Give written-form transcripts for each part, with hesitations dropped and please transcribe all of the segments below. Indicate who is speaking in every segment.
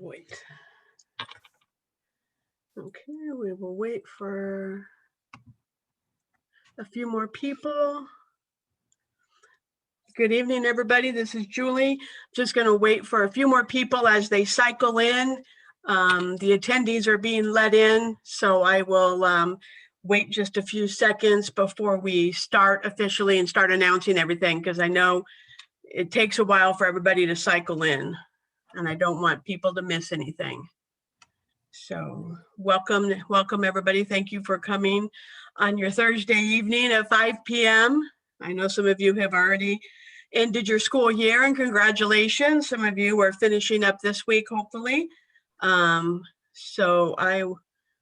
Speaker 1: Wait. Okay, we will wait for a few more people. Good evening, everybody. This is Julie. Just going to wait for a few more people as they cycle in. The attendees are being let in, so I will wait just a few seconds before we start officially and start announcing everything, because I know it takes a while for everybody to cycle in, and I don't want people to miss anything. So welcome everybody. Thank you for coming on your Thursday evening at 5 p.m. I know some of you have already ended your school year, and congratulations. Some of you are finishing up this week, hopefully. So I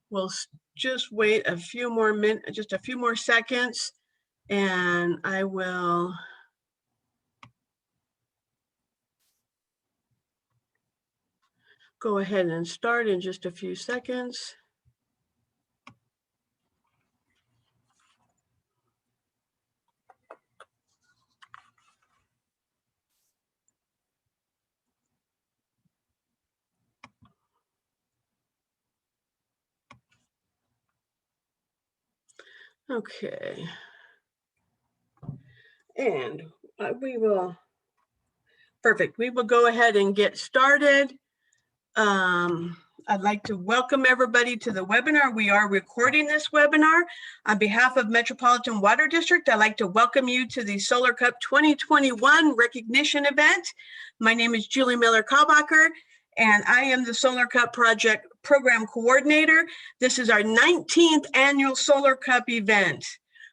Speaker 1: will just wait a few more minutes, just a few more seconds, and I will go ahead and start in just a few seconds. Okay. And we will, perfect. We will go ahead and get started. I'd like to welcome everybody to the webinar. We are recording this webinar. On behalf of Metropolitan Water District, I'd like to welcome you to the Solar Cup 2021 recognition event. My name is Julie Miller-Kalbacher, and I am the Solar Cup Project Program Coordinator. This is our 19th annual Solar Cup event.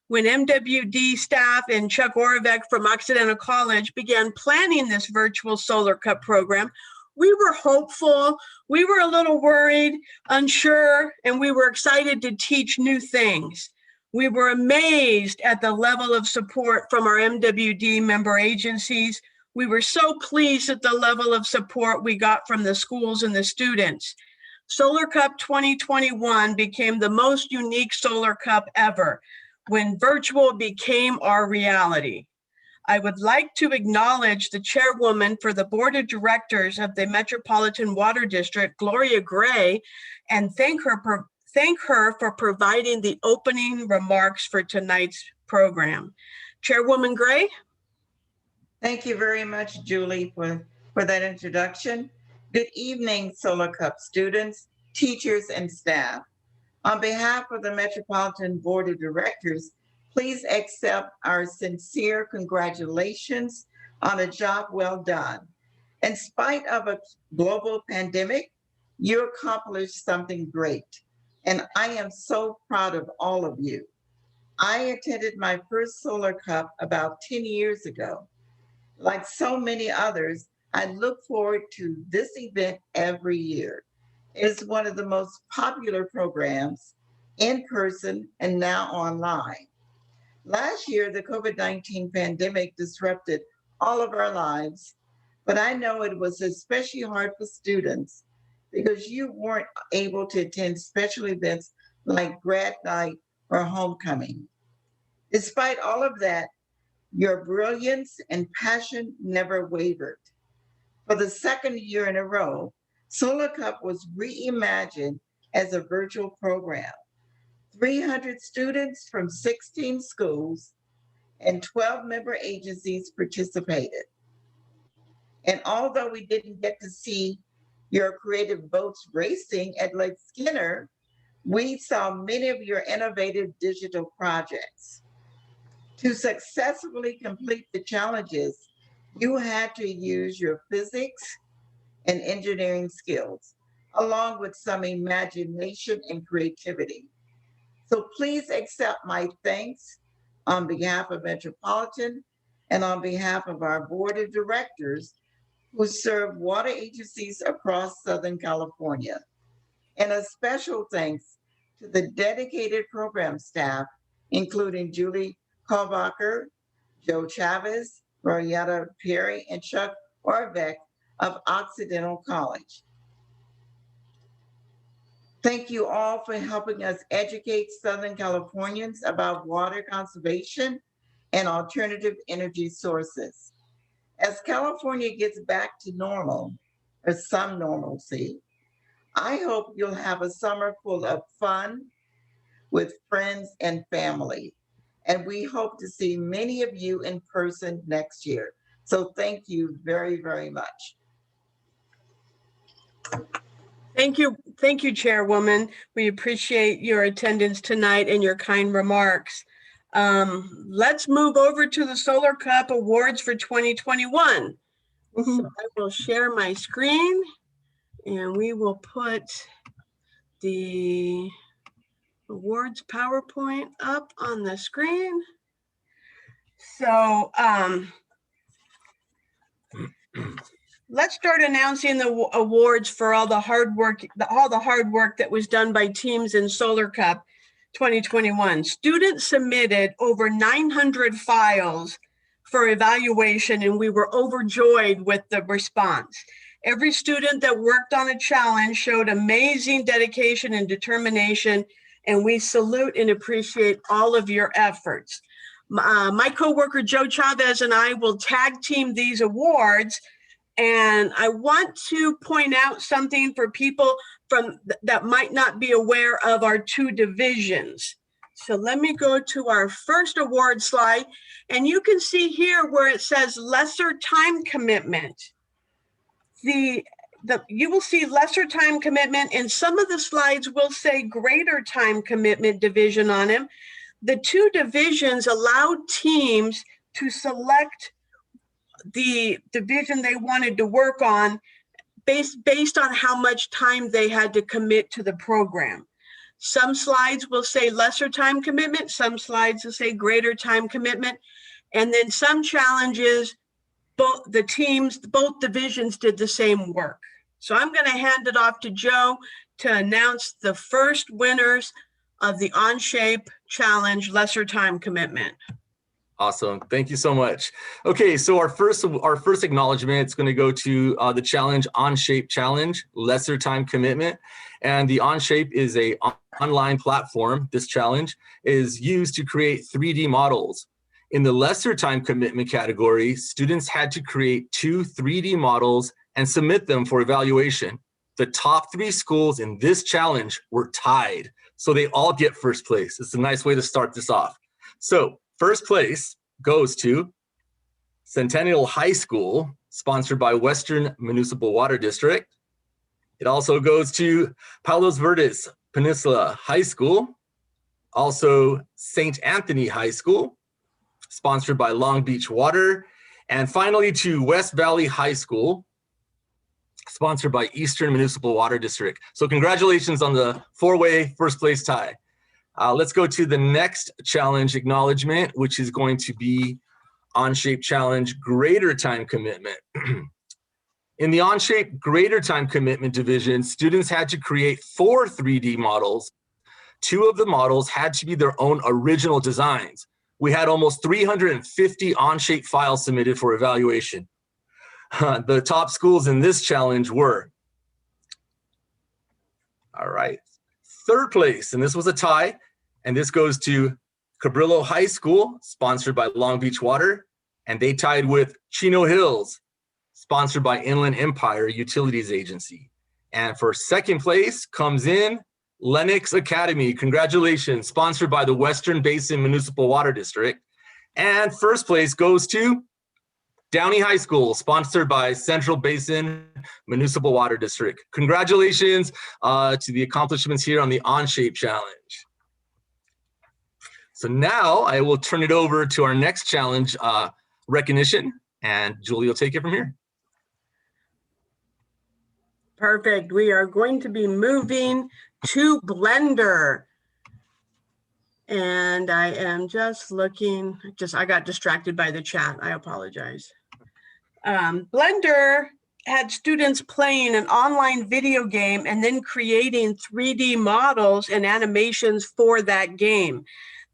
Speaker 1: When MWD staff and Chuck Oravec from Occidental College began planning this virtual Solar Cup program, we were hopeful, we were a little worried, unsure, and we were excited to teach new things. We were amazed at the level of support from our MWD member agencies. We were so pleased at the level of support we got from the schools and the students. Solar Cup 2021 became the most unique Solar Cup ever, when virtual became our reality. I would like to acknowledge the chairwoman for the board of directors of the Metropolitan Water District, Gloria Gray, and thank her for providing the opening remarks for tonight's program. Chairwoman Gray?
Speaker 2: Thank you very much, Julie, for that introduction. Good evening, Solar Cup students, teachers, and staff. On behalf of the Metropolitan Board of Directors, please accept our sincere congratulations on a job well done. In spite of a global pandemic, you accomplished something great, and I am so proud of all of you. I attended my first Solar Cup about 10 years ago. Like so many others, I look forward to this event every year. It's one of the most popular programs in person and now online. Last year, the COVID-19 pandemic disrupted all of our lives, but I know it was especially hard for students because you weren't able to attend special events like grad night or homecoming. Despite all of that, your brilliance and passion never wavered. For the second year in a row, Solar Cup was reimagined as a virtual program. 300 students from 16 schools and 12 member agencies participated. And although we didn't get to see your creative boats racing at Lake Skinner, we saw many of your innovative digital projects. To successfully complete the challenges, you had to use your physics and engineering skills, along with some imagination and creativity. So please accept my thanks on behalf of Metropolitan and on behalf of our board of directors who serve water agencies across Southern California. And a special thanks to the dedicated program staff, including Julie Kalbacher, Joe Chavez, Marietta Perry, and Chuck Orvec of Occidental College. Thank you all for helping us educate Southern Californians about water conservation and alternative energy sources. As California gets back to normal, or some normalcy. I hope you'll have a summer full of fun with friends and family. And we hope to see many of you in person next year. So thank you very, very much.
Speaker 1: Thank you, Chairwoman. We appreciate your attendance tonight and your kind remarks. Let's move over to the Solar Cup Awards for 2021. So I will share my screen and we will put the awards PowerPoint up on the screen. So let's start announcing the awards for all the hard work that was done by teams in Solar Cup 2021. Students submitted over 900 files for evaluation, and we were overjoyed with the response. Every student that worked on a challenge showed amazing dedication and determination, and we salute and appreciate all of your efforts. My coworker Joe Chavez and I will tag team these awards, and I want to point out something for people that might not be aware of our two divisions. So let me go to our first award slide, and you can see here where it says lesser time commitment. You will see lesser time commitment, and some of the slides will say greater time commitment division on them. The two divisions allowed teams to select the division they wanted to work on based on how much time they had to commit to the program. Some slides will say lesser time commitment, some slides will say greater time commitment, and then some challenges, both divisions did the same work. So I'm going to hand it off to Joe to announce the first winners of the Onshape Challenge Lesser Time Commitment.
Speaker 3: Awesome. Thank you so much. Okay, so our first acknowledgement is going to go to the challenge Onshape Challenge Lesser Time Commitment. And the Onshape is a online platform. This challenge is used to create 3D models. In the lesser time commitment category, students had to create 2 3D models and submit them for evaluation. The top 3 schools in this challenge were tied, so they all get first place. It's a nice way to start this off. So first place goes to Centennial High School, sponsored by Western Municipal Water District. It also goes to Palos Verdes Peninsula High School, also St. Anthony High School, sponsored by Long Beach Water, and finally to West Valley High School, sponsored by Eastern Municipal Water District. So congratulations on the 4-way first place tie. Let's go to the next challenge acknowledgement, which is going to be Onshape Challenge Greater Time Commitment. In the Onshape Greater Time Commitment division, students had to create 4 3D models. 2 of the models had to be their own original designs. We had almost 350 Onshape files submitted for evaluation. The top schools in this challenge were, all right, third place, and this was a tie, and this goes to Cabrillo High School, sponsored by Long Beach Water, and they tied with Chino Hills, sponsored by Inland Empire Utilities Agency. And for second place comes in Lenox Academy. Congratulations, sponsored by the Western Basin Municipal Water District. And first place goes to Downey High School, sponsored by Central Basin Municipal Water District. Congratulations to the accomplishments here on the Onshape Challenge. So now I will turn it over to our next challenge recognition, and Julie will take it from here.
Speaker 1: Perfect. We are going to be moving to Blender. And I am just looking, I got distracted by the chat. I apologize. Blender had students playing an online video game and then creating 3D models and animations for that game.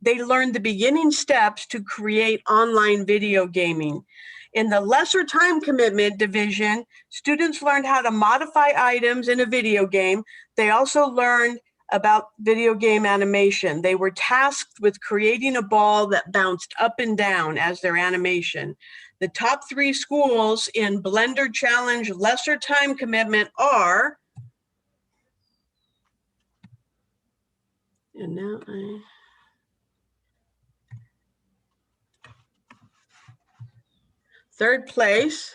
Speaker 1: They learned the beginning steps to create online video gaming. In the lesser time commitment division, students learned how to modify items in a video game. They also learned about video game animation. They were tasked with creating a ball that bounced up and down as their animation. The top 3 schools in Blender Challenge lesser time commitment are, and now third place,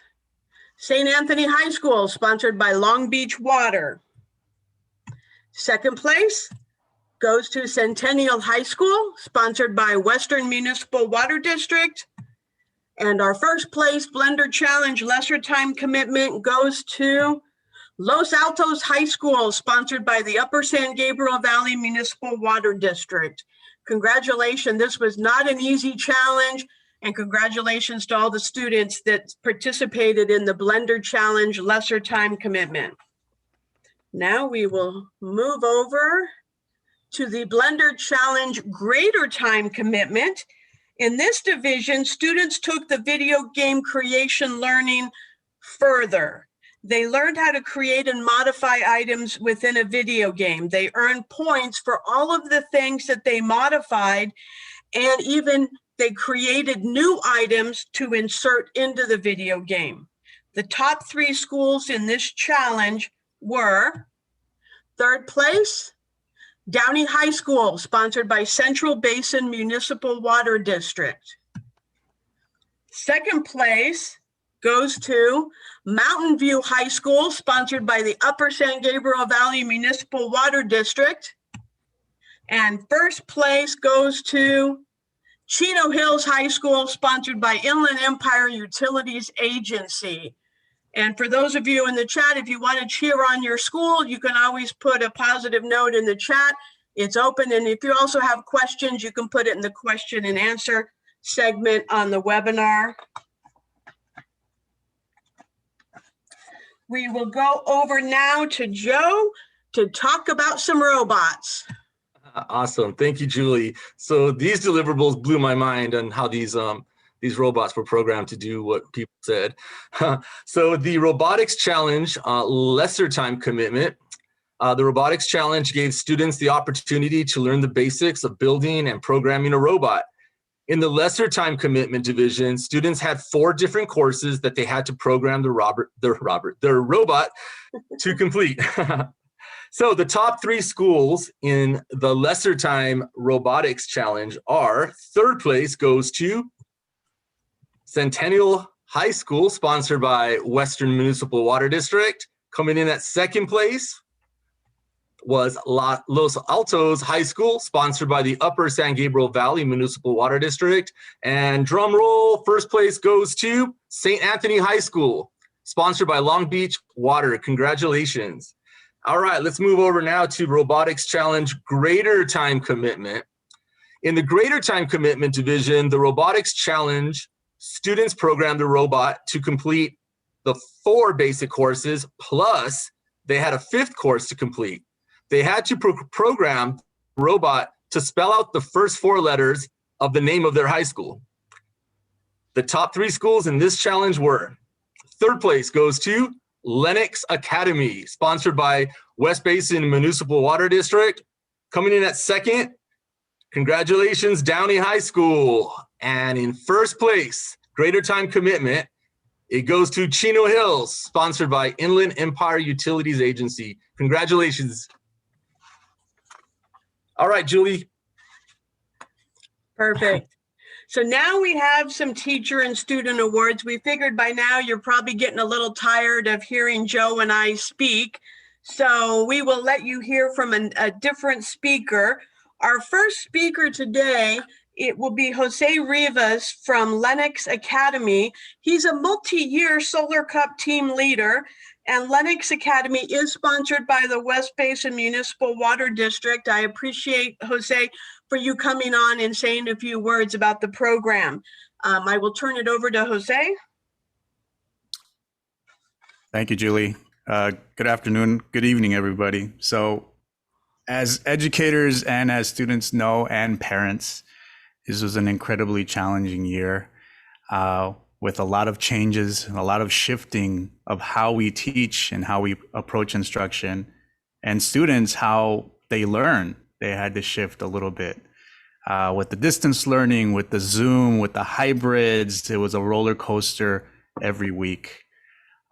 Speaker 1: St. Anthony High School, sponsored by Long Beach Water. Second place goes to Centennial High School, sponsored by Western Municipal Water District. And our first place Blender Challenge lesser time commitment goes to Los Altos High School, sponsored by the Upper San Gabriel Valley Municipal Water District. Congratulations, this was not an easy challenge, and congratulations to all the students that participated in the Blender Challenge lesser time commitment. Now we will move over to the Blender Challenge greater time commitment. In this division, students took the video game creation learning further. They learned how to create and modify items within a video game. They earned points for all of the things that they modified, and even they created new items to insert into the video game. The top 3 schools in this challenge were third place, Downey High School, sponsored by Central Basin Municipal Water District. Second place goes to Mountain View High School, sponsored by the Upper San Gabriel Valley Municipal Water District. And first place goes to Chino Hills High School, sponsored by Inland Empire Utilities Agency. And for those of you in the chat, if you want to cheer on your school, you can always put a positive note in the chat. It's open. And if you also have questions, you can put it in the question and answer segment on the webinar. We will go over now to Joe to talk about some robots.
Speaker 3: Awesome. Thank you, Julie. So these deliverables blew my mind on how these robots were programmed to do what people said. So the robotics challenge, lesser time commitment. The robotics challenge gave students the opportunity to learn the basics of building and programming a robot. In the lesser time commitment division, students had 4 different courses that they had to program their robot to complete. So the top 3 schools in the lesser time robotics challenge are, third place goes to Centennial High School, sponsored by Western Municipal Water District. Coming in at second place was Los Altos High School, sponsored by the Upper San Gabriel Valley Municipal Water District. And drum roll, first place goes to St. Anthony High School, sponsored by Long Beach Water. Congratulations. All right, let's move over now to Robotics Challenge Greater Time Commitment. In the Greater Time Commitment division, the Robotics Challenge students programmed the robot to complete the 4 basic courses, plus they had a 5th course to complete. They had to program the robot to spell out the first 4 letters of the name of their high school. The top 3 schools in this challenge were, third place goes to Lennox Academy, sponsored by West Basin Municipal Water District. Coming in at second, congratulations, Downey High School. And in first place, Greater Time Commitment, it goes to Chino Hills, sponsored by Inland Empire Utilities Agency. Congratulations. All right, Julie.
Speaker 1: Perfect. So now we have some teacher and student awards. We figured by now you're probably getting a little tired of hearing Joe and I speak. So we will let you hear from a different speaker. Our first speaker today, it will be Jose Rivas from Lennox Academy. He's a multi-year Solar Cup team leader, and Lennox Academy is sponsored by the West Basin Municipal Water District. I appreciate, Jose, for you coming on and saying a few words about the program. I will turn it over to Jose.
Speaker 4: Thank you, Julie. Good afternoon, good evening, everybody. So as educators and as students know, and parents, this was an incredibly challenging year with a lot of changes and a lot of shifting of how we teach and how we approach instruction, and students, how they learn. They had to shift a little bit. with the distance learning, with the Zoom, with the hybrids. It was a roller coaster every week.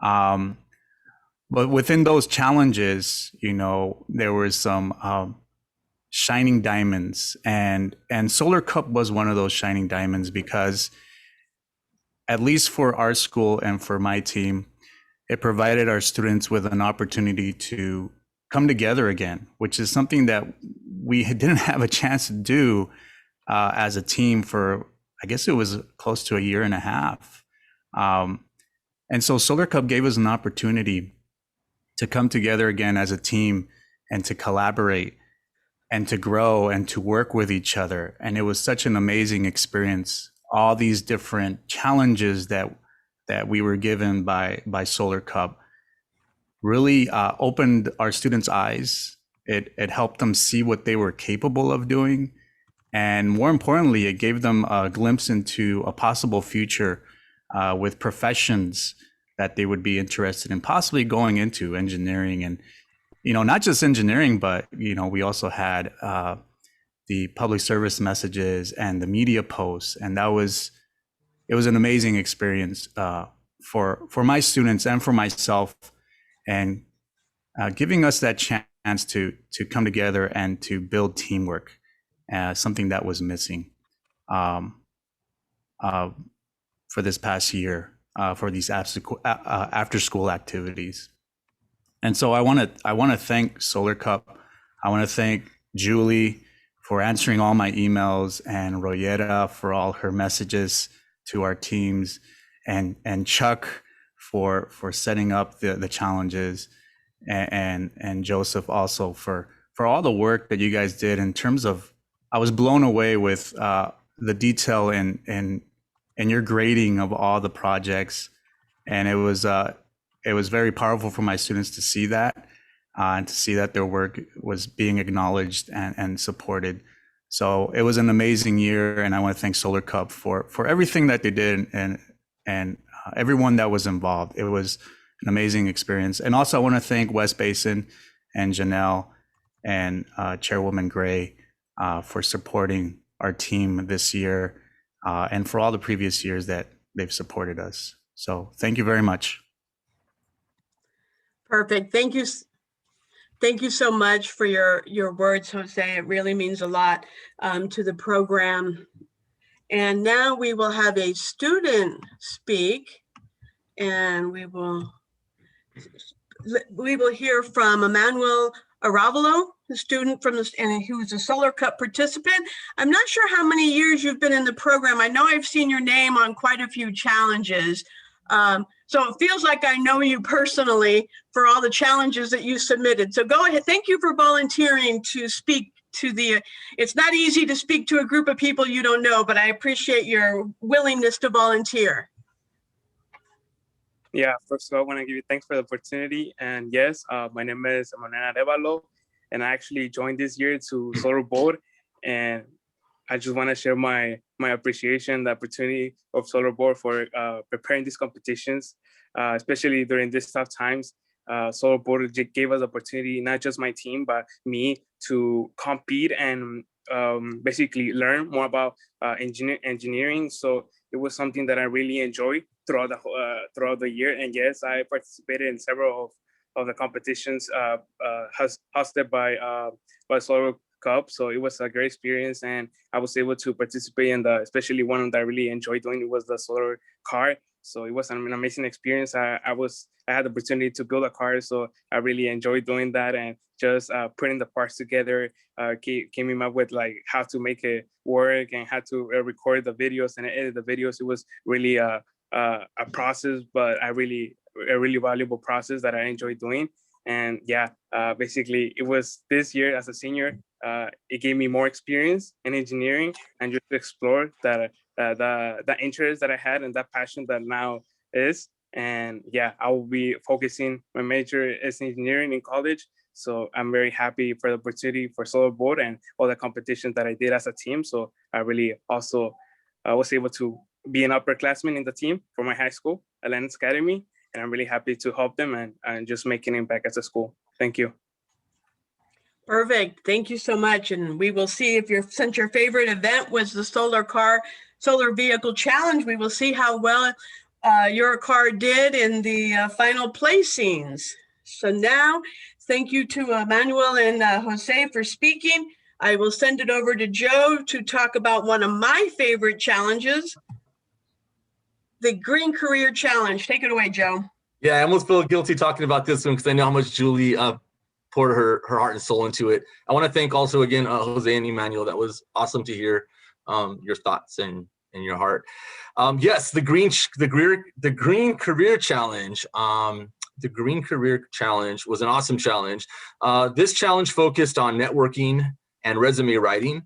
Speaker 4: But within those challenges, there were some shining diamonds, and Solar Cup was one of those shining diamonds because, at least for our school and for my team, it provided our students with an opportunity to come together again, which is something that we didn't have a chance to do as a team for, I guess it was close to a year and a half. And so Solar Cup gave us an opportunity to come together again as a team and to collaborate and to grow and to work with each other. And it was such an amazing experience. All these different challenges that we were given by Solar Cup really opened our students' eyes. It helped them see what they were capable of doing. And more importantly, it gave them a glimpse into a possible future with professions that they would be interested in possibly going into, engineering. And, not just engineering, but, we also had the public service messages and the media posts. And it was an amazing experience for my students and for myself, and giving us that chance to come together and to build teamwork, something that was missing for this past year, for these after school activities. And so I want to thank Solar Cup. I want to thank Julie for answering all my emails, and Royera for all her messages to our teams, and Chuck for setting up the challenges, and Joseph also for all the work that you guys did in terms of, I was blown away with the detail in your grading of all the projects. And it was very powerful for my students to see that, and to see that their work was being acknowledged and supported. So it was an amazing year, and I want to thank Solar Cup for everything that they did, and everyone that was involved. It was an amazing experience. And also I want to thank West Basin and Janelle and Chairwoman Gray for supporting our team this year, and for all the previous years that they've supported us. So thank you very much.
Speaker 1: Perfect. Thank you. Thank you so much for your words, Jose. It really means a lot to the program. And now we will have a student speak, and we will hear from Emmanuel Aravalo, the student and who is a Solar Cup participant. I'm not sure how many years you've been in the program. I know I've seen your name on quite a few challenges. So it feels like I know you personally for all the challenges that you submitted. So go ahead. Thank you for volunteering to speak to it's not easy to speak to a group of people you don't know, but I appreciate your willingness to volunteer.
Speaker 5: Yeah, first of all, I want to give you thanks for the opportunity. And yes, my name is Emmanuel Arevalo, and I actually joined this year to Solar Board. And I just want to share my appreciation, the opportunity of Solar Board for preparing these competitions, especially during these tough times. Solar Board gave us opportunity, not just my team, but me, to compete and basically learn more about engineering. So it was something that I really enjoyed throughout the year. And yes, I participated in several of the competitions hosted by Solar Cup. So it was a great experience, and I was able to participate in especially one that I really enjoyed doing. It was the solar car. So it was an amazing experience. I had the opportunity to build a car, so I really enjoyed doing that, and just putting the parts together, came up with like how to make it work and how to record the videos and edit the videos. It was really a process, but a really valuable process that I enjoyed doing. And yeah, basically it was this year as a senior, it gave me more experience in engineering and just to explore the interest that I had and that passion that now is. And yeah, I will be focusing, my major is engineering in college. So I'm very happy for the opportunity for Solar Board and all the competitions that I did as a team. So I really also was able to be an upperclassman in the team for my high school, Atlantis Academy. And I'm really happy to help them and just make an impact as a school. Thank you.
Speaker 1: Perfect. Thank you so much. And we will see if since your favorite event was the solar vehicle challenge, we will see how well your car did in the final placings. So now, thank you to Emmanuel and Jose for speaking. I will send it over to Joe to talk about one of my favorite challenges, the Green Career Challenge. Take it away, Joe.
Speaker 3: Yeah, I almost feel guilty talking about this one because I know how much Julie poured her heart and soul into it. I want to thank also again Jose and Emmanuel. That was awesome to hear your thoughts and your heart. Yes, the Green Career Challenge. The Green Career Challenge was an awesome challenge. This challenge focused on networking and resume writing.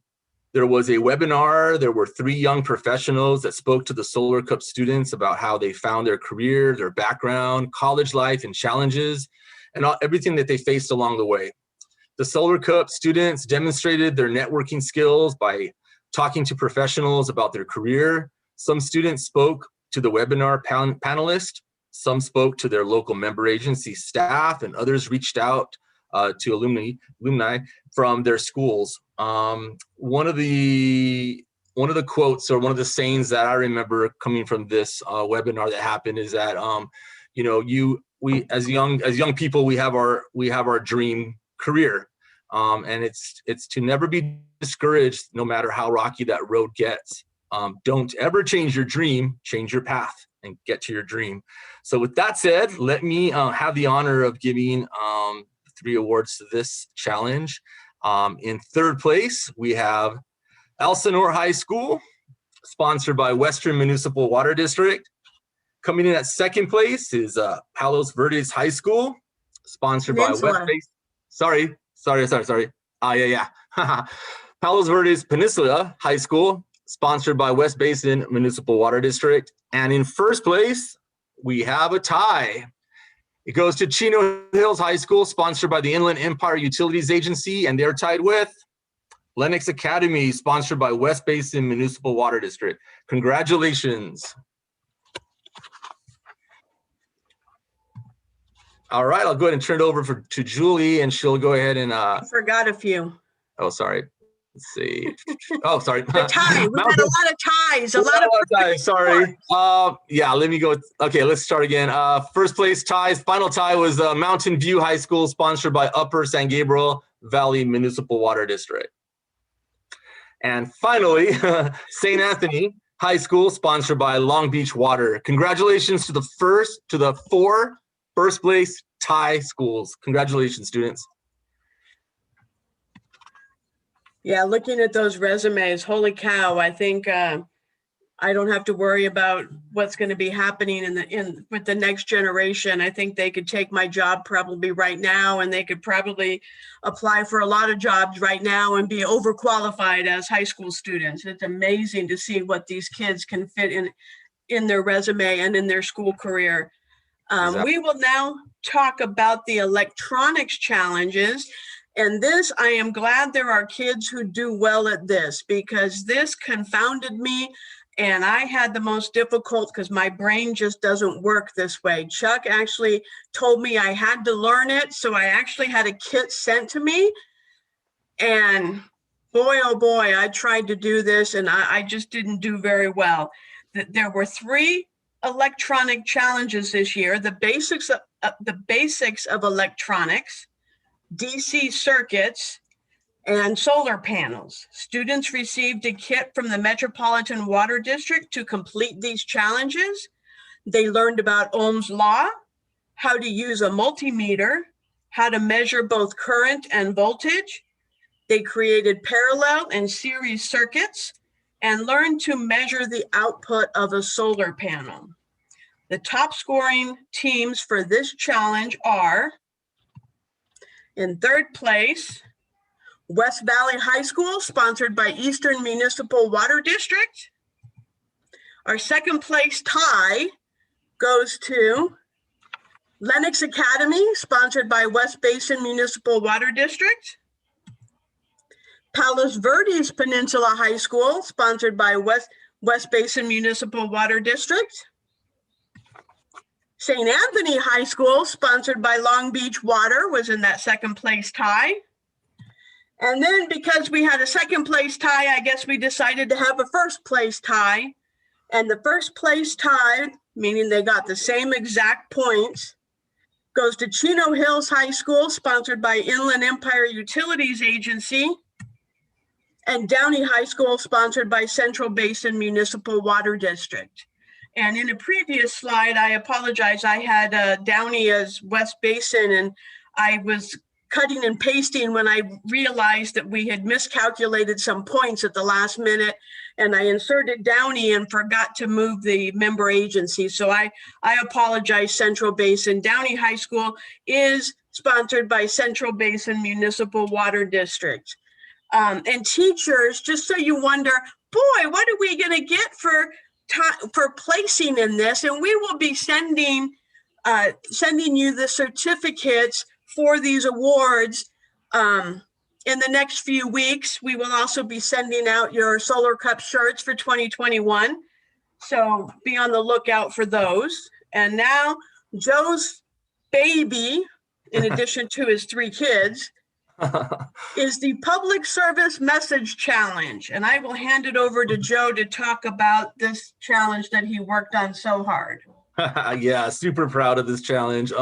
Speaker 3: There was a webinar. There were 3 young professionals that spoke to the Solar Cup students about how they found their career, their background, college life, and challenges, and everything that they faced along the way. The Solar Cup students demonstrated their networking skills by talking to professionals about their career. Some students spoke to the webinar panelists. Some spoke to their local member agency staff, and others reached out to alumni from their schools. One of the quotes or one of the sayings that I remember coming from this webinar that happened is that we as young people we have our dream career, and it's to never be discouraged no matter how rocky that road gets. Don't ever change your dream, change your path and get to your dream. So with that said, let me have the honor of giving 3 awards to this challenge. In 3rd place, we have Elsinore High School, sponsored by Western Municipal Water District. Coming in at 2nd place is Palos Verdes High School, sponsored by West Base. Sorry. Yeah. Palos Verdes Peninsula High School, sponsored by West Basin Municipal Water District. And in 1st place, we have a tie. It goes to Chino Hills High School, sponsored by the Inland Empire Utilities Agency, and they're tied with Lennox Academy, sponsored by West Basin Municipal Water District. Congratulations. All right, I'll go ahead and turn it over to Julie, and she'll go ahead and
Speaker 1: I forgot a few.
Speaker 3: Oh, sorry. Let's see. Oh, sorry.
Speaker 1: The tie. We've had a lot of ties. A lot of
Speaker 3: ties. Sorry. Yeah, let me go. Okay, let's start again. 1st place ties. Final tie was Mountain View High School, sponsored by Upper San Gabriel Valley Municipal Water District. And finally, St. Anthony High School, sponsored by Long Beach Water. Congratulations to the 4 first place tie schools. Congratulations, students.
Speaker 1: Yeah, looking at those resumes, holy cow! I think I don't have to worry about what's going to be happening with the next generation. I think they could take my job probably right now, and they could probably apply for a lot of jobs right now and be overqualified as high school students. It's amazing to see what these kids can fit in their resume and in their school career. Exactly. We will now talk about the electronics challenges. And this, I am glad there are kids who do well at this, because this confounded me. And I had the most difficult because my brain just doesn't work this way. Chuck actually told me I had to learn it. So I actually had a kit sent to me. And boy, oh boy, I tried to do this and I just didn't do very well. There were 3 electronic challenges this year. The basics of electronics, DC circuits, and solar panels. Students received a kit from the Metropolitan Water District to complete these challenges. They learned about Ohm's law, how to use a multimeter, how to measure both current and voltage. They created parallel and series circuits and learned to measure the output of a solar panel. The top scoring teams for this challenge are, in 3rd place, West Valley High School, sponsored by Eastern Municipal Water District. Our 2nd place tie goes to Lennox Academy, sponsored by West Basin Municipal Water District. Palos Verdes Peninsula High School, sponsored by West Basin Municipal Water District. St. Anthony High School, sponsored by Long Beach Water, was in that 2nd place tie. And then because we had a second place tie, I guess we decided to have a first place tie. And the first place tie, meaning they got the same exact points, goes to Chino Hills High School, sponsored by Inland Empire Utilities Agency, and Downey High School, sponsored by Central Basin Municipal Water District. And in a previous slide, I apologize, I had Downey as West Basin, and I was cutting and pasting when I realized that we had miscalculated some points at the last minute, and I inserted Downey and forgot to move the member agency. So I apologize, Central Basin. Downey High School is sponsored by Central Basin Municipal Water District. And teachers, just so you wonder, boy, what are we going to get for placing in this? And we will be sending you the certificates for these awards in the next few weeks. We will also be sending out your Solar Cup shirts for 2021. So be on the lookout for those. And now Joe's baby, in addition to his 3 kids, is the Public Service Message Challenge. And I will hand it over to Joe to talk about this challenge that he worked on so hard.
Speaker 3: Yeah, super proud of this challenge.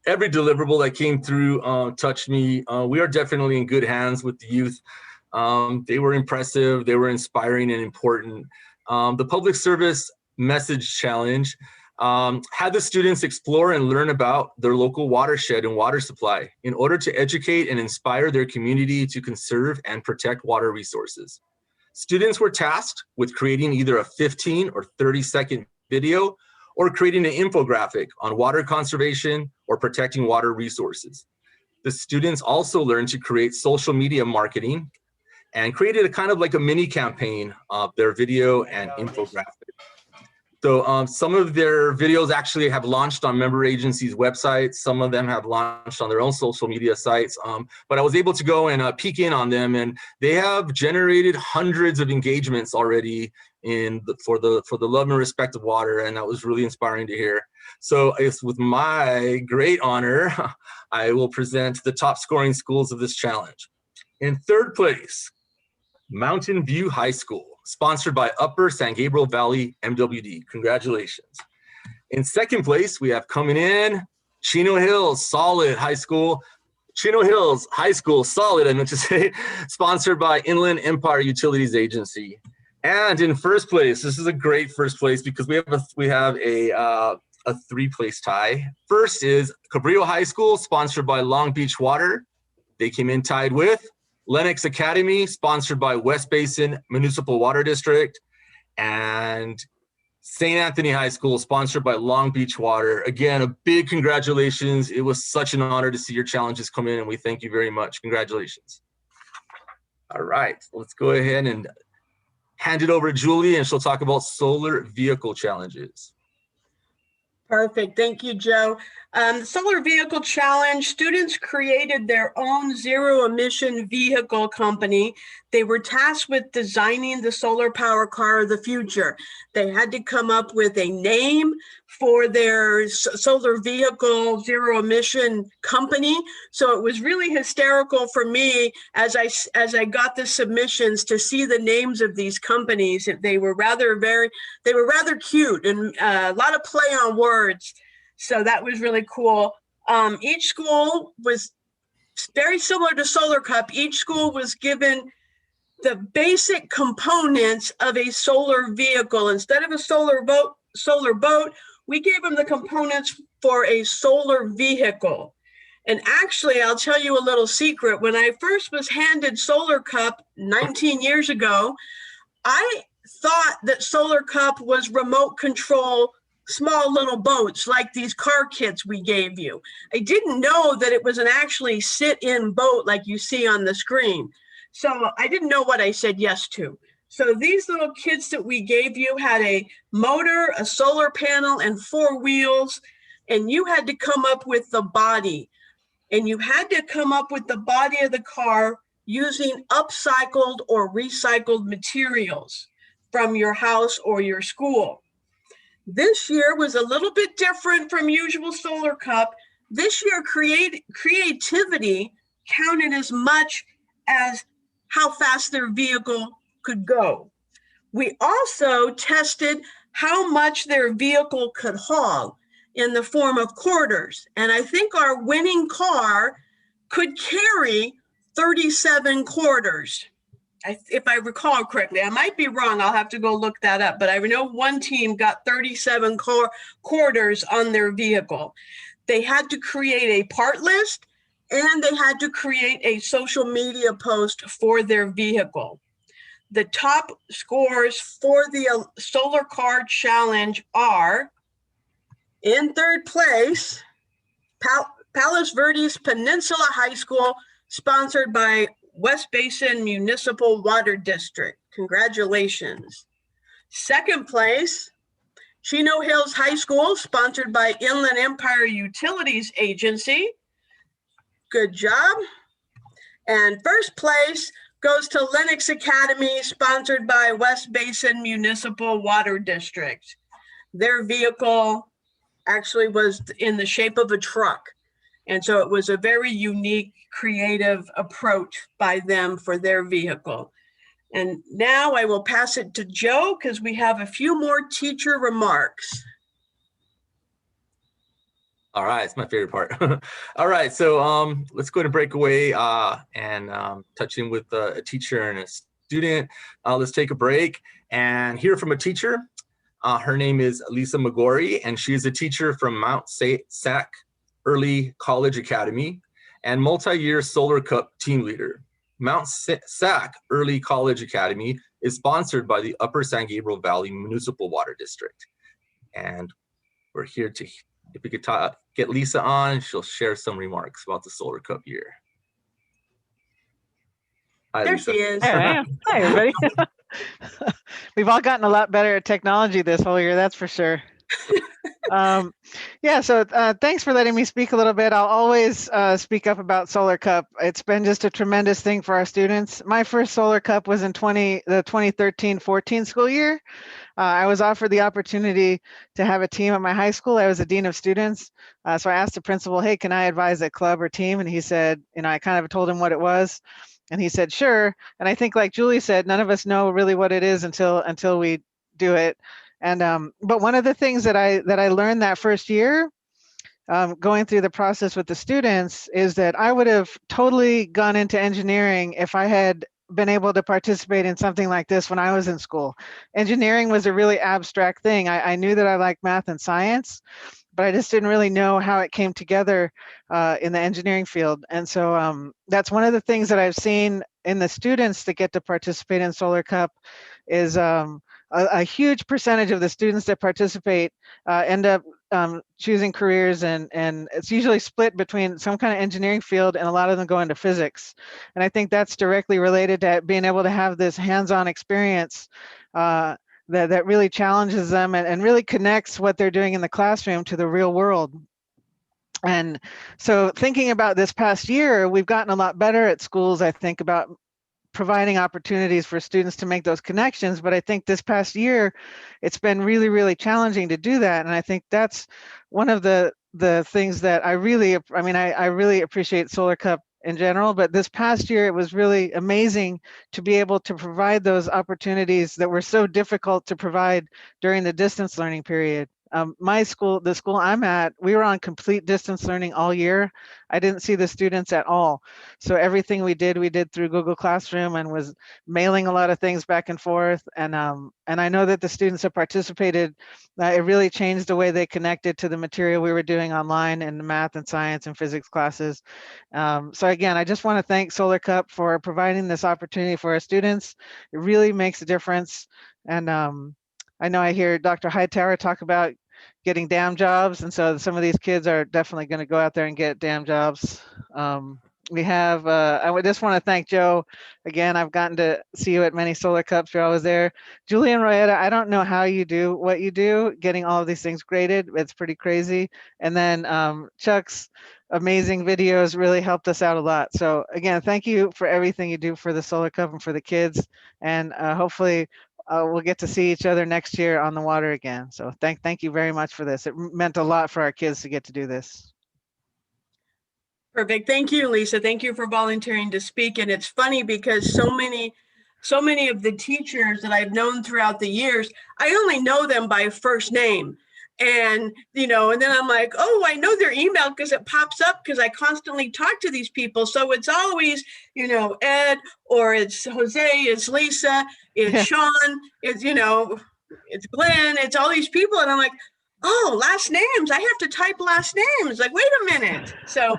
Speaker 3: Every deliverable that came through touched me. We are definitely in good hands with the youth. They were impressive, they were inspiring and important. The Public Service Message Challenge had the students explore and learn about their local watershed and water supply in order to educate and inspire their community to conserve and protect water resources. Students were tasked with creating either a 15 or 30-second video or creating an infographic on water conservation or protecting water resources. The students also learned to create social media marketing and created a kind of like a mini campaign of their video and infographic. So some of their videos actually have launched on member agencies' websites. Some of them have launched on their own social media sites. But I was able to go and peek in on them, and they have generated hundreds of engagements already for the love and respect of water, and that was really inspiring to hear. So it's with my great honor, I will present the top scoring schools of this challenge. In 3rd place, Mountain View High School, sponsored by Upper San Gabriel Valley MWD. Congratulations. In 2nd place, we have coming in Chino Hills Solid High School. Chino Hills High School Solid, I meant to say, sponsored by Inland Empire Utilities Agency. And in 1st place, this is a great 1st place because we have a 3-place tie. First is Cabrillo High School, sponsored by Long Beach Water. They came in tied with Lenox Academy, sponsored by West Basin Municipal Water District, and St. Anthony High School, sponsored by Long Beach Water. Again, a big congratulations. It was such an honor to see your challenges come in, and we thank you very much. Congratulations. All right, let's go ahead and hand it over to Julie, and she'll talk about solar vehicle challenges.
Speaker 1: Perfect. Thank you, Joe. The Solar Vehicle Challenge, students created their own zero-emission vehicle company. They were tasked with designing the solar power car of the future. They had to come up with a name for their solar vehicle zero-emission company. So it was really hysterical for me as I got the submissions to see the names of these companies. They were rather cute and a lot of play on words. So that was really cool. Each school was very similar to Solar Cup. Each school was given the basic components of a solar vehicle. Instead of a solar boat, we gave them the components for a solar vehicle. And actually, I'll tell you a little secret. When I first was handed Solar Cup 19 years ago, I thought that Solar Cup was remote control small little boats like these car kits we gave you. I didn't know that it was an actually sit-in boat like you see on the screen. So I didn't know what I said yes to. So these little kits that we gave you had a motor, a solar panel, and 4 wheels, and you had to come up with the body. And you had to come up with the body of the car using upcycled or recycled materials from your house or your school. This year was a little bit different from usual Solar Cup. This year, creativity counted as much as how fast their vehicle could go. We also tested how much their vehicle could haul in the form of quarters. And I think our winning car could carry 37 quarters. If I recall correctly, I might be wrong. I'll have to go look that up. But I know one team got 37 quarters on their vehicle. They had to create a part list and they had to create a social media post for their vehicle. The top scores for the Solar Car Challenge are, in third place, Palos Verdes Peninsula High School, sponsored by West Basin Municipal Water District. Congratulations. Second place, Chino Hills High School, sponsored by Inland Empire Utilities Agency. Good job. And first place goes to Lennox Academy, sponsored by West Basin Municipal Water District. Their vehicle actually was in the shape of a truck. And so it was a very unique, creative approach by them for their vehicle. And now I will pass it to Joe because we have a few more teacher remarks.
Speaker 3: All right, it's my favorite part. All right, so let's go ahead and break away and touch in with a teacher and a student. Let's take a break and hear from a teacher. Her name is Lisa McGorry, and she is a teacher from Mount Sac Early College Academy and multi-year Solar Cup team leader. Mount Sac Early College Academy is sponsored by the Upper San Gabriel Valley Municipal Water District. And we're here to, if we could get Lisa on, she'll share some remarks about the Solar Cup year. Hi,
Speaker 1: There
Speaker 3: Lisa.
Speaker 1: she is.
Speaker 6: There I am. Hi, everybody. We've all gotten a lot better at technology this whole year, that's for sure. Yeah, so thanks for letting me speak a little bit. I'll always speak up about Solar Cup. It's been just a tremendous thing for our students. My first Solar Cup was in the 2013-14 school year. I was offered the opportunity to have a team at my high school. I was a dean of students. So I asked the principal, hey, can I advise a club or team? And he said, I kind of told him what it was. And he said, sure. And I think like Julie said, none of us know really what it is until we do it. And but one of the things that I learned that first year, going through the process with the students, is that I would have totally gone into engineering if I had been able to participate in something like this when I was in school. Engineering was a really abstract thing. I knew that I liked math and science, but I just didn't really know how it came together in the engineering field. And so that's one of the things that I've seen in the students that get to participate in Solar Cup is a huge percentage of the students that participate end up choosing careers, and it's usually split between some kind of engineering field, and a lot of them go into physics. And I think that's directly related to being able to have this hands-on experience that really challenges them and really connects what they're doing in the classroom to the real world. And so thinking about this past year, we've gotten a lot better at schools, I think, about providing opportunities for students to make those connections. But I think this past year, it's been really, really challenging to do that. And I think that's one of the things that I really appreciate Solar Cup in general, but this past year, it was really amazing to be able to provide those opportunities that were so difficult to provide during the distance learning period. My school, the school I'm at, we were on complete distance learning all year. I didn't see the students at all. So everything we did through Google Classroom and was mailing a lot of things back and forth. And I know that the students that participated, it really changed the way they connected to the material we were doing online in the math and science and physics classes. So again, I just want to thank Solar Cup for providing this opportunity for our students. It really makes a difference. And I know I hear Dr. Hightower talk about getting dam jobs, and so some of these kids are definitely going to go out there and get dam jobs. We have, I would just want to thank Joe. Again, I've gotten to see you at many Solar Cups. You're always there. Julie and Royetta, I don't know how you do what you do, getting all of these things graded. It's pretty crazy. And then Chuck's amazing videos really helped us out a lot. So again, thank you for everything you do for the Solar Cup and for the kids. And hopefully we'll get to see each other next year on the water again. So thank you very much for this. It meant a lot for our kids to get to do this.
Speaker 1: Perfect. Thank you, Lisa. Thank you for volunteering to speak. And it's funny because so many of the teachers that I've known throughout the years, I only know them by first name. And, and then I'm like, oh, I know their email because it pops up because I constantly talk to these people. So it's always, Ed, or it's Jose, it's Lisa, it's
Speaker 6: Yeah.
Speaker 1: Sean, it's, it's Glenn, it's all these people. And I'm like, oh, last names. I have to type last names. Like, wait a minute. So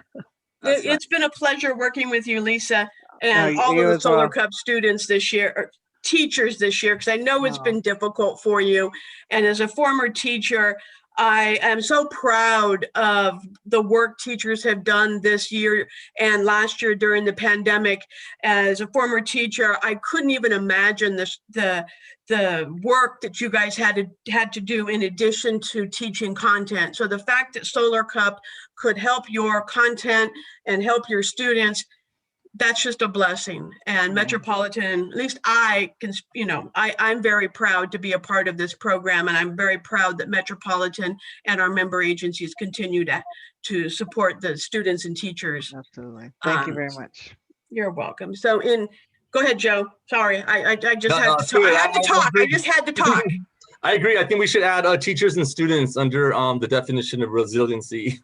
Speaker 1: it's been a pleasure working with you, Lisa, and
Speaker 6: No,
Speaker 1: all
Speaker 6: you
Speaker 1: of the
Speaker 6: as
Speaker 1: Solar
Speaker 6: well.
Speaker 1: Cup students this year, or teachers this year, because I know it's been difficult for you. And as a former teacher, I am so proud of the work teachers have done this year and last year during the pandemic. As a former teacher, I couldn't even imagine the work that you guys had to do in addition to teaching content. So the fact that Solar Cup could help your content and help your students, that's just a blessing. And Metropolitan, at least I can, I'm very proud to be a part of this program, and I'm very proud that Metropolitan and our member agencies continue to support the students and teachers.
Speaker 6: Absolutely. Thank you very much.
Speaker 1: You're welcome. So go ahead, Joe. Sorry, I just
Speaker 3: No,
Speaker 1: had
Speaker 3: no,
Speaker 1: to talk. I had to talk. I
Speaker 3: agree.
Speaker 1: just had to talk.
Speaker 3: I agree. I think we should add teachers and students under the definition of resiliency.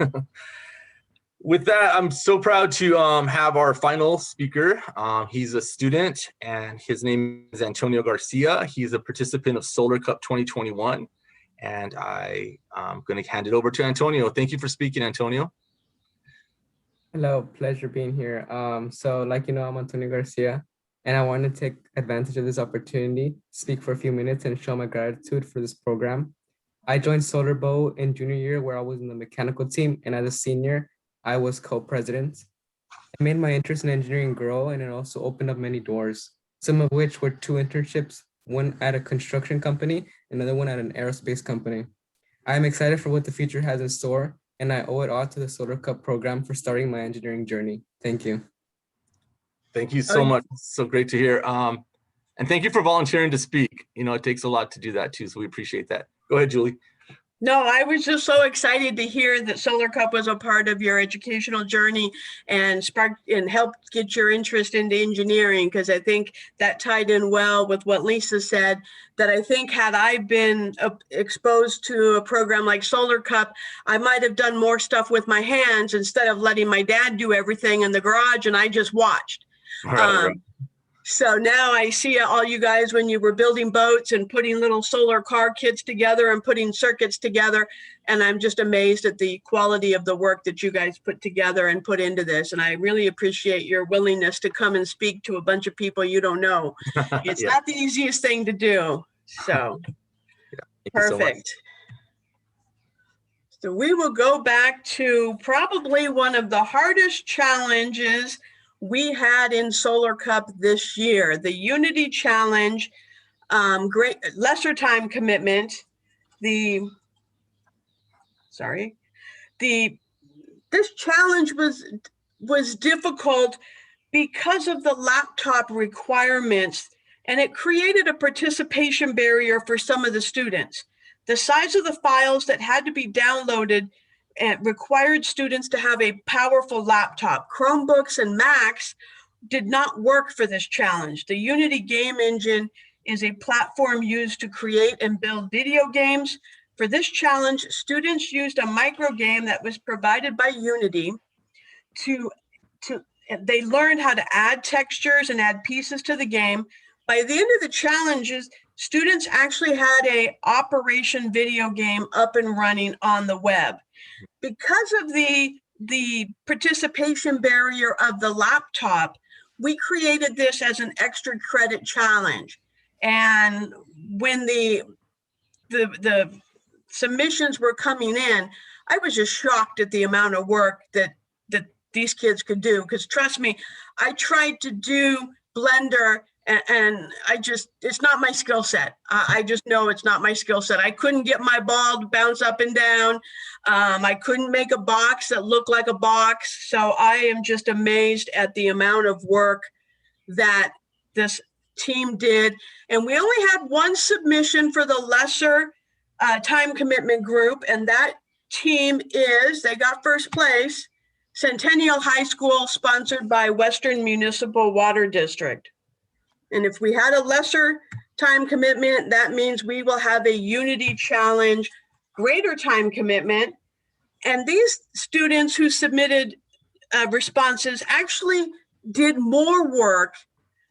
Speaker 3: With that, I'm so proud to have our final speaker. He's a student, and his name is Antonio Garcia. He's a participant of Solar Cup 2021, and I'm going to hand it over to Antonio. Thank you for speaking, Antonio.
Speaker 7: Hello, pleasure being here. So like I'm Antonio Garcia, and I want to take advantage of this opportunity to speak for a few minutes and show my gratitude for this program. I joined Solar Bow in junior year, where I was in the mechanical team, and as a senior, I was co-president. It made my interest in engineering grow, and it also opened up many doors, some of which were 2 internships, one at a construction company, another one at an aerospace company. I am excited for what the future has in store, and I owe it all to the Solar Cup program for starting my engineering journey. Thank you.
Speaker 3: Thank you so much. So great to hear. And thank you for volunteering to speak. It takes a lot to do that too, so we appreciate that. Go ahead, Julie.
Speaker 1: No, I was just so excited to hear that Solar Cup was a part of your educational journey and sparked and helped get your interest into engineering, because I think that tied in well with what Lisa said, that I think had I been exposed to a program like Solar Cup, I might have done more stuff with my hands instead of letting my dad do everything in the garage and I just watched.
Speaker 3: Right.
Speaker 1: So now I see all you guys when you were building boats and putting little solar car kits together and putting circuits together. And I'm just amazed at the quality of the work that you guys put together and put into this. And I really appreciate your willingness to come and speak to a bunch of people you don't know. It's not the easiest thing to do. So perfect. So we will go back to probably one of the hardest challenges we had in Solar Cup this year, the Unity Challenge, great lesser time commitment. This challenge was difficult because of the laptop requirements, and it created a participation barrier for some of the students. The size of the files that had to be downloaded required students to have a powerful laptop. Chromebooks and Macs did not work for this challenge. The Unity game engine is a platform used to create and build video games. For this challenge, students used a micro game that was provided by Unity they learned how to add textures and add pieces to the game. By the end of the challenges, students actually had a operation video game up and running on the web. Because of the participation barrier of the laptop, we created this as an extra credit challenge. And when the submissions were coming in, I was just shocked at the amount of work that these kids could do. Because trust me, I tried to do Blender and it's not my skill set. I just know it's not my skill set. I couldn't get my ball to bounce up and down. I couldn't make a box that looked like a box. So I am just amazed at the amount of work that this team did. And we only had one submission for the lesser time commitment group. And that team they got first place. Centennial High School, sponsored by Western Municipal Water District. And if we had a lesser time commitment, that means we will have a Unity Challenge greater time commitment. And these students who submitted responses actually did more work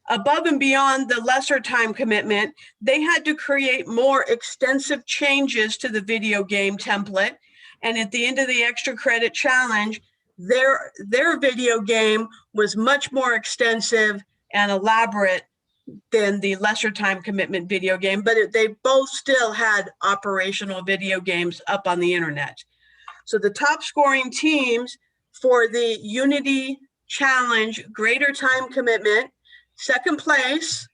Speaker 1: above and beyond the lesser time commitment. They had to create more extensive changes to the video game template. And at the end of the extra credit challenge, their video game was much more extensive and elaborate than the lesser time commitment video game, but they both still had operational video games up on the internet. So the top scoring teams for the Unity Challenge greater time commitment, second place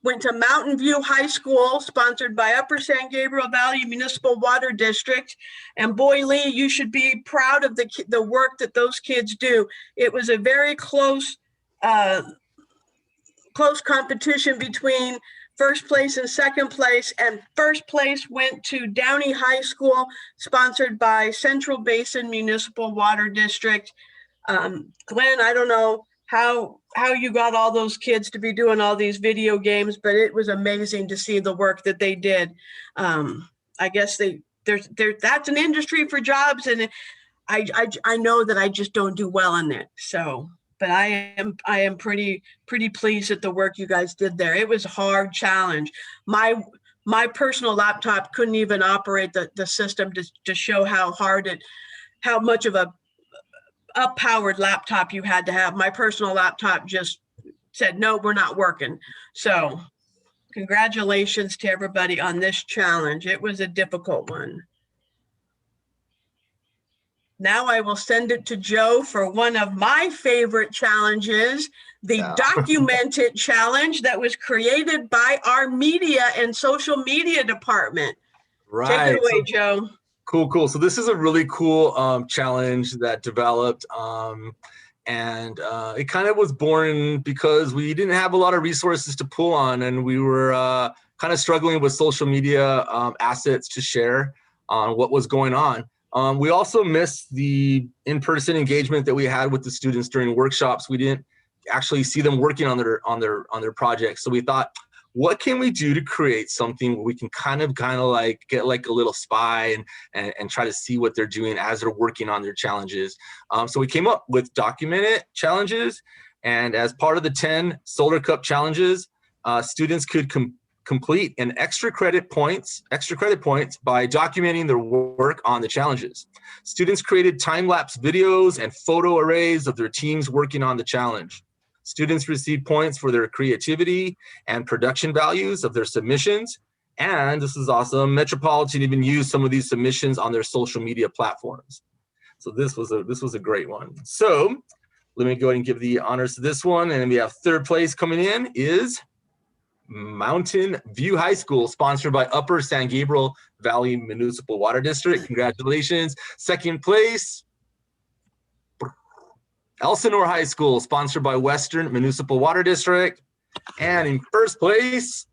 Speaker 1: went to Mountain View High School, sponsored by Upper San Gabriel Valley Municipal Water District. And boy, Lee, you should be proud of the work that those kids do. It was a very close competition between first place and second place, and first place went to Downey High School, sponsored by Central Basin Municipal Water District. Glenn, I don't know how you got all those kids to be doing all these video games, but it was amazing to see the work that they did. I guess that's an industry for jobs, and I know that I just don't do well in it. So, but I am pretty pleased at the work you guys did there. It was a hard challenge. My personal laptop couldn't even operate the system to show how much of a powered laptop you had to have. My personal laptop just said, no, we're not working. So congratulations to everybody on this challenge. It was a difficult one. Now I will send it to Joe for one of my favorite challenges, the Documented Challenge that was created by our media and social media department.
Speaker 3: Right.
Speaker 1: Take it away, Joe.
Speaker 3: Cool. So this is a really cool challenge that developed, and it kind of was born because we didn't have a lot of resources to pull on, and we were kind of struggling with social media assets to share on what was going on. We also missed the in-person engagement that we had with the students during workshops. We didn't actually see them working on their projects. So we thought, what can we do to create something where we can kind of like get like a little spy and try to see what they're doing as they're working on their challenges. So we came up with documented challenges, and as part of the 10 Solar Cup challenges, students could complete an extra credit points by documenting their work on the challenges. Students created time-lapse videos and photo arrays of their teams working on the challenge. Students received points for their creativity and production values of their submissions. And this is awesome, Metropolitan even used some of these submissions on their social media platforms. So this was a great one. So let me go ahead and give the honors to this one. And we have third place coming in is Mountain View High School, sponsored by Upper San Gabriel Valley Municipal Water District. Congratulations. Second place, Elsinore High School, sponsored by Western Municipal Water District. And in first place,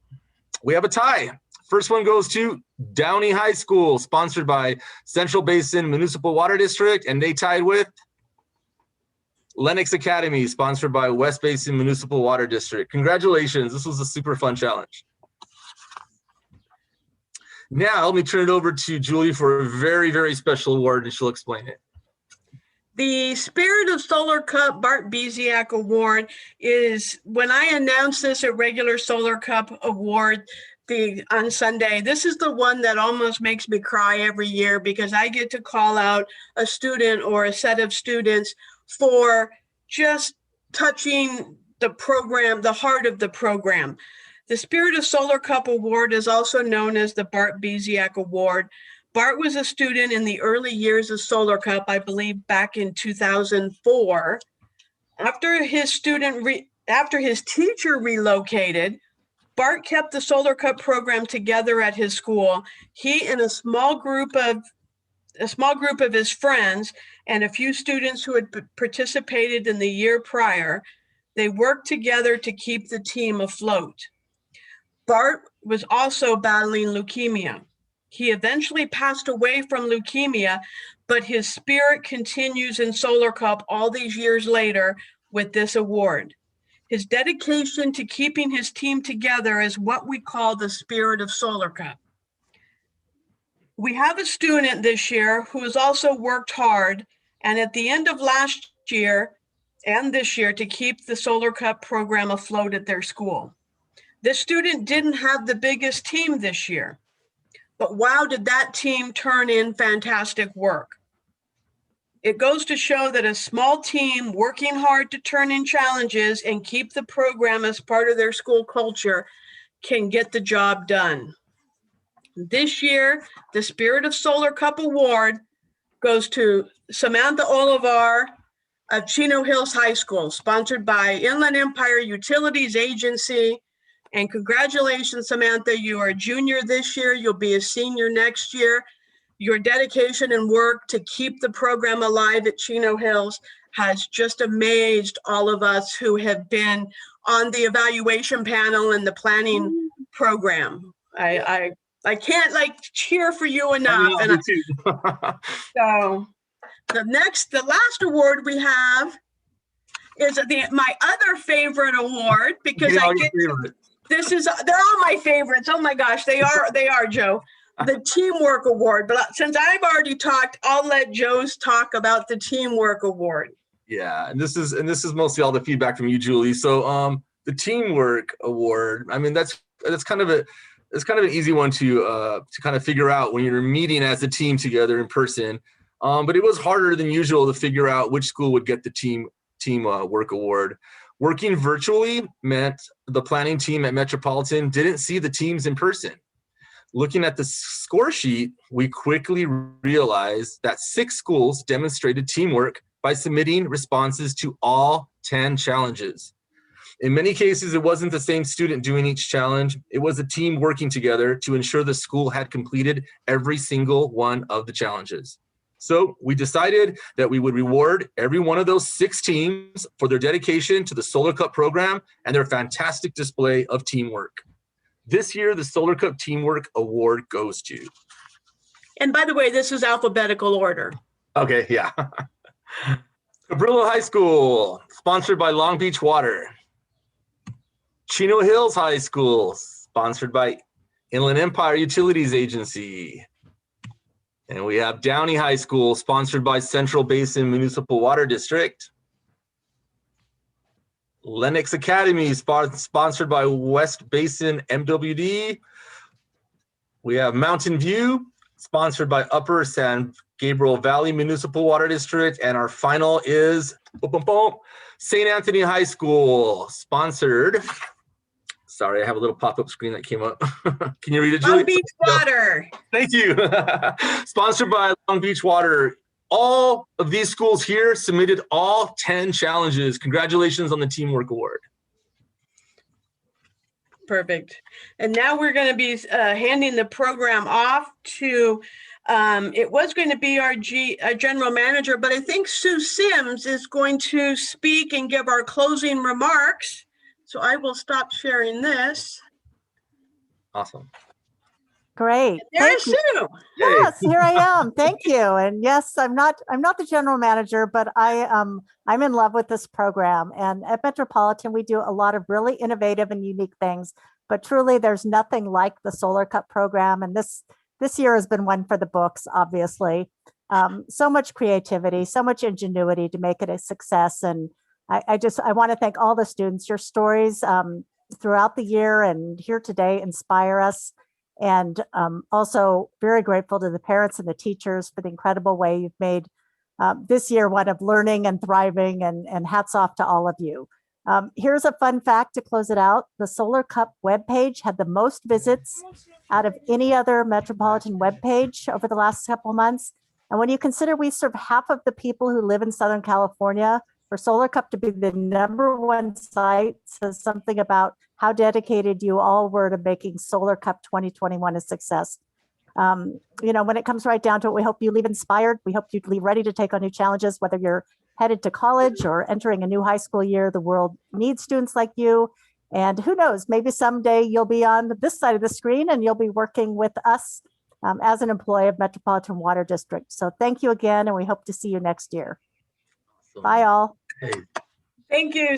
Speaker 3: we have a tie. First one goes to Downey High School, sponsored by Central Basin Municipal Water District, and they tied with Lennox Academy, sponsored by West Basin Municipal Water District. Congratulations, this was a super fun challenge. Now, let me turn it over to Julie for a very, very special award, and she'll explain it.
Speaker 1: The Spirit of Solar Cup Bart Beziak Award is, when I announced this at regular Solar Cup Award on Sunday, this is the one that almost makes me cry every year, because I get to call out a student or a set of students for just touching the program, the heart of the program. The Spirit of Solar Cup Award is also known as the Bart Beziak Award. Bart was a student in the early years of Solar Cup, I believe back in 2004. After his teacher relocated, Bart kept the Solar Cup program together at his school. He and a small group of his friends and a few students who had participated in the year prior, they worked together to keep the team afloat. Bart was also battling leukemia. He eventually passed away from leukemia, but his spirit continues in Solar Cup all these years later with this award. His dedication to keeping his team together is what we call the spirit of Solar Cup. We have a student this year who has also worked hard, and at the end of last year and this year, to keep the Solar Cup program afloat at their school. This student didn't have the biggest team this year, but wow, did that team turn in fantastic work. It goes to show that a small team working hard to turn in challenges and keep the program as part of their school culture can get the job done. This year, the Spirit of Solar Cup Award goes to Samantha Olivar of Chino Hills High School, sponsored by Inland Empire Utilities Agency. And congratulations, Samantha, you are a junior this year. You'll be a senior next year. Your dedication and work to keep the program alive at Chino Hills has just amazed all of us who have been on the evaluation panel and the planning program. I can't cheer for you enough. And so the last award we have is my other favorite award, because they're all my favorites. Oh my gosh, they are, Joe. The Teamwork Award. But since I've already talked, I'll let Joe talk about the Teamwork Award.
Speaker 3: Yeah, and this is mostly all the feedback from you, Julie. So the Teamwork Award, I mean, that's kind of an easy one to kind of figure out when you're meeting as a team together in person. But it was harder than usual to figure out which school would get the Teamwork Award. Working virtually meant the planning team at Metropolitan didn't see the teams in person. Looking at the score sheet, we quickly realized that 6 schools demonstrated teamwork by submitting responses to all 10 challenges. In many cases, it wasn't the same student doing each challenge. It was a team working together to ensure the school had completed every single one of the challenges. So we decided that we would reward every one of those 6 teams for their dedication to the Solar Cup program and their fantastic display of teamwork. This year, the Solar Cup Teamwork Award goes to.
Speaker 1: And by the way, this is alphabetical order.
Speaker 3: Okay, yeah. Cabrillo High School, sponsored by Long Beach Water. Chino Hills High School, sponsored by Inland Empire Utilities Agency. And we have Downey High School, sponsored by Central Basin Municipal Water District. Lenox Academy, sponsored by West Basin MWD. We have Mountain View, sponsored by Upper San Gabriel Valley Municipal Water District. And our final is St. Anthony High School, sponsored. Sorry, I have a little pop-up screen that came up. Can you read it, Julie?
Speaker 1: Long Beach Water.
Speaker 3: Thank you. Sponsored by Long Beach Water. All of these schools here submitted all 10 challenges. Congratulations on the Teamwork Award.
Speaker 1: Perfect. And now we're going to be handing the program off to, it was going to be our general manager, but I think Sue Sims is going to speak and give our closing remarks. So I will stop sharing this.
Speaker 3: Awesome.
Speaker 8: Great.
Speaker 1: There's Sue.
Speaker 8: Yes, here I am. Thank you. And yes, I'm not the general manager, but I'm in love with this program. And at Metropolitan, we do a lot of really innovative and unique things. But truly, there's nothing like the Solar Cup program. And this year has been one for the books, obviously. So much creativity, so much ingenuity to make it a success. And I want to thank all the students. Your stories throughout the year and here today inspire us. And also very grateful to the parents and the teachers for the incredible way you've made this year one of learning and thriving, and hats off to all of you. Here's a fun fact to close it out. The Solar Cup webpage had the most visits out of any other Metropolitan webpage over the last couple of months. And when you consider we serve half of the people who live in Southern California, for Solar Cup to be the #1 site says something about how dedicated you all were to making Solar Cup 2021 a success. When it comes right down to it, we hope you leave inspired. We hope you leave ready to take on new challenges, whether you're headed to college or entering a new high school year. The world needs students like you. And who knows, maybe someday you'll be on this side of the screen and you'll be working with us as an employee of Metropolitan Water District. So thank you again, and we hope to see you next year. Bye all.
Speaker 3: Hey.
Speaker 1: Thank you,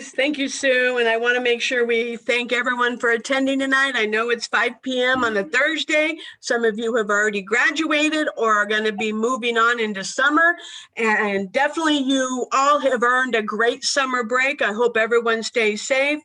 Speaker 1: Sue. And I want to make sure we thank everyone for attending tonight. I know it's 5 p.m. on a Thursday. Some of you have already graduated or are going to be moving on into summer. And definitely you all have earned a great summer break. I hope everyone stays safe.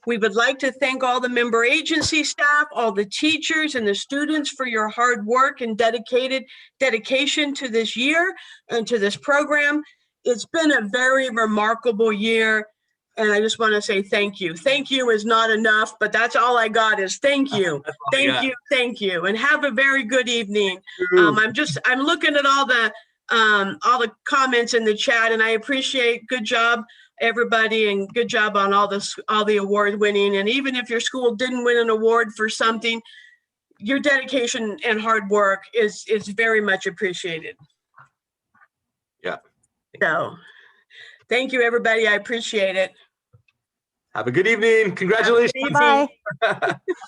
Speaker 1: We would like to thank all the member agency staff, all the teachers and the students for your hard work and dedication to this year and to this program. It's been a very remarkable year. And I just want to say thank you. Thank you is not enough, but that's all I got is thank you. Thank you. And have a very good evening. I'm looking at all the comments in the chat, and I appreciate good job, everybody, and good job on all the award winning. And even if your school didn't win an award for something, your dedication and hard work is very much appreciated.
Speaker 3: Yeah.
Speaker 1: So thank you, everybody. I appreciate it.
Speaker 3: Have a good evening. Congratulations.
Speaker 8: Bye.